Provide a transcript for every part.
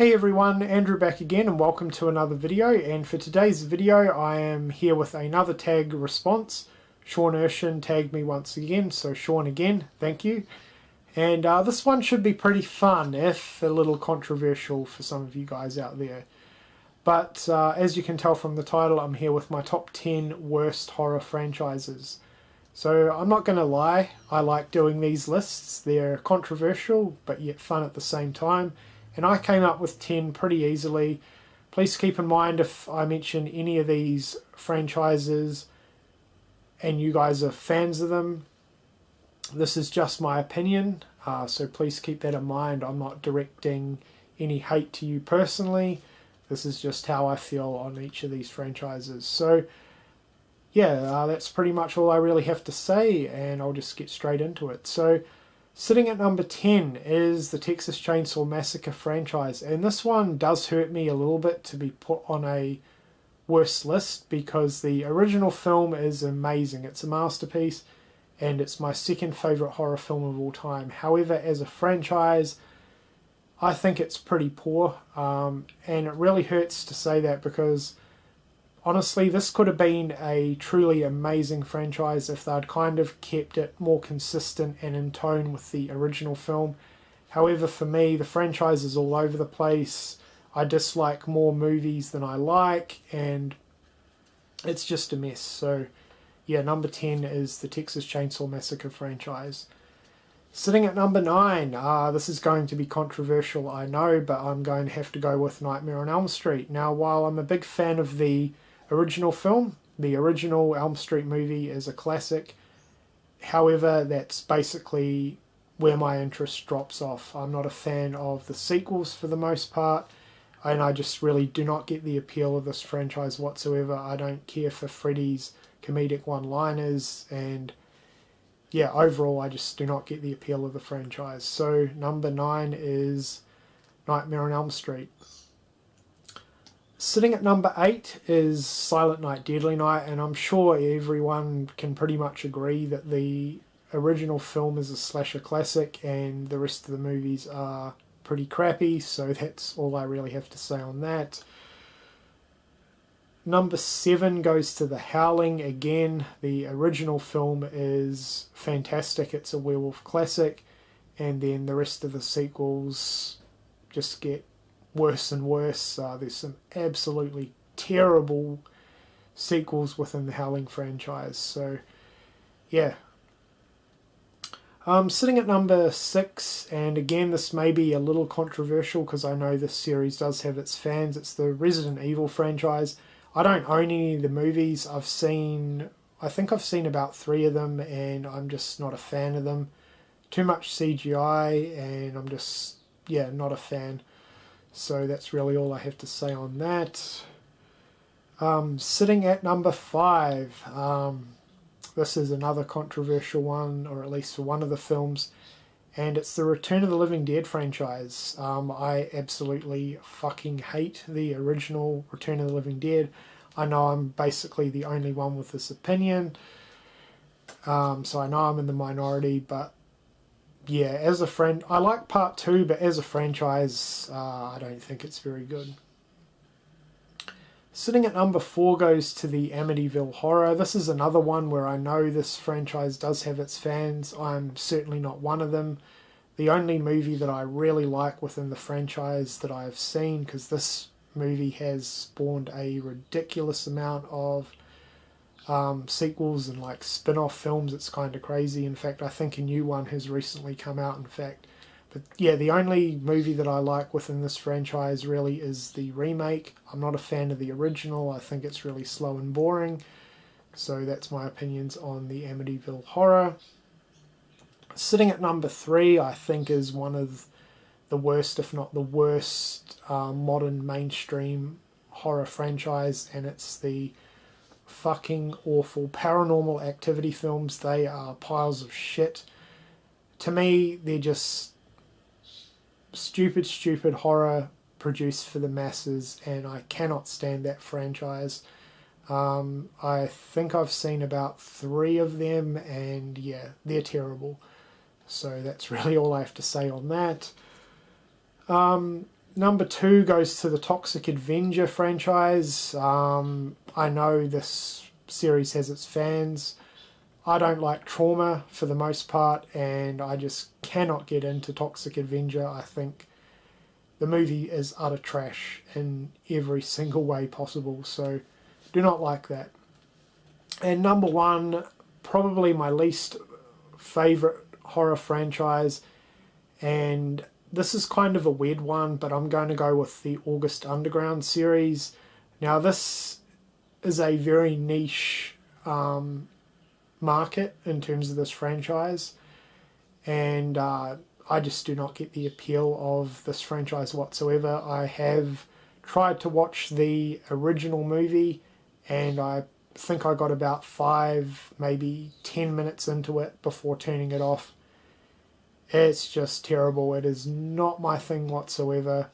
Hey everyone, Andrew back again and welcome to another video. And for today's video I am here with another tag response. Sean Urshan tagged me once again, so Sean again, thank you. And this one should be pretty fun, if a little controversial for some of you guys out there. But as you can tell from the title, I'm here with my top 10 worst horror franchises. So I'm not going to lie, I like doing these lists. They're controversial but yet fun at the same time. And I came up with 10 pretty easily. Please keep in mind if I mention any of these franchises and you guys are fans of them, this is just my opinion. So please keep that in mind. I'm not directing any hate to you personally. This is just how I feel on each of these franchises. So yeah, that's pretty much all I really have to say, and I'll just get straight into it. So sitting at number 10 is the Texas Chainsaw Massacre franchise, and this one does hurt me a little bit to be put on a worst list because the original film is amazing. It's a masterpiece and it's my second favourite horror film of all time. However, as a franchise, I think it's pretty poor, and it really hurts to say that because honestly, this could have been a truly amazing franchise if they'd kind of kept it more consistent and in tone with the original film. However, for me, the franchise is all over the place. I dislike more movies than I like, and it's just a mess. So, yeah, number 10 is the Texas Chainsaw Massacre franchise. Sitting at number 9, this is going to be controversial, I know, but I'm going to have to go with Nightmare on Elm Street. Now, while I'm a big fan of the original film, the original Elm Street movie is a classic. However, that's basically where my interest drops off. I'm not a fan of the sequels for the most part, and I just really do not get the appeal of this franchise whatsoever. I don't care for Freddy's comedic one-liners, and yeah, overall I just do not get the appeal of the franchise. So number 9 is Nightmare on Elm Street. Sitting at number 8 is Silent Night, Deadly Night, and I'm sure everyone can pretty much agree that the original film is a slasher classic and the rest of the movies are pretty crappy, so that's all I really have to say on that. Number 7 goes to The Howling. Again, the original film is fantastic, it's a werewolf classic, and then the rest of the sequels just get worse and worse. There's some absolutely terrible sequels within the Howling franchise. So, yeah. Sitting at number 6, and again this may be a little controversial because I know this series does have its fans, it's the Resident Evil franchise. I don't own any of the movies. I think I've seen about 3 of them, and I'm just not a fan of them. Too much CGI, and I'm just, yeah, not a fan. So that's really all I have to say on that. Sitting at number 5, this is another controversial one, or at least for one of the films, and it's the Return of the Living Dead franchise. I absolutely fucking hate the original Return of the Living Dead. I know I'm basically the only one with this opinion, so I know I'm in the minority, but yeah, as a friend, I like part 2, but as a franchise, I don't think it's very good. Sitting at number 4 goes to the Amityville Horror. This is another one where I know this franchise does have its fans. I'm certainly not one of them. The only movie that I really like within the franchise that I've seen, because this movie has spawned a ridiculous amount of sequels and like spin-off films. It's kind of crazy. In fact, I think a new one has recently come out, in fact. But yeah, the only movie that I like within this franchise really is the remake. I'm not a fan of the original. I think it's really slow and boring. So that's my opinions on the Amityville Horror. Sitting at number 3, I think is one of the worst, if not the worst, modern mainstream horror franchise, and it's the fucking awful Paranormal Activity films. They are piles of shit. To me, they're just stupid horror produced for the masses, and I cannot stand that franchise. I think I've seen about 3 of them, and yeah, they're terrible. So that's really all I have to say on that. Number 2 goes to the Toxic Avenger franchise. I know this series has its fans. I don't like Trauma for the most part, and I just cannot get into Toxic Avenger. I think the movie is utter trash in every single way possible, so do not like that. And number 1, probably my least favourite horror franchise, and this is kind of a weird one, but I'm going to go with the August Underground series. Now this is a very niche market in terms of this franchise, and I just do not get the appeal of this franchise whatsoever. I have tried to watch the original movie, and I think I got about 5, maybe 10 minutes into it before turning it off. It's just terrible. It is not my thing whatsoever,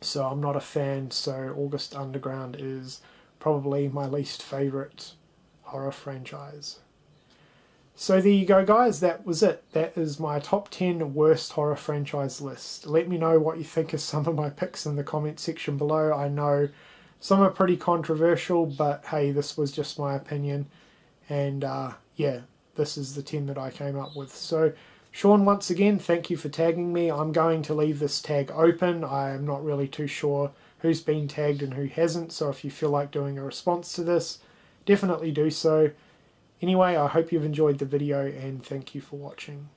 so I'm not a fan. So August Underground is probably my least favourite horror franchise. So there you go, guys. That was it. That is my top 10 worst horror franchise list. Let me know what you think of some of my picks in the comment section below. I know some are pretty controversial, but hey, this was just my opinion. And yeah, this is the 10 that I came up with. So Sean, once again, thank you for tagging me. I'm going to leave this tag open. I'm not really too sure who's been tagged and who hasn't, so if you feel like doing a response to this, definitely do so. Anyway, I hope you've enjoyed the video, and thank you for watching.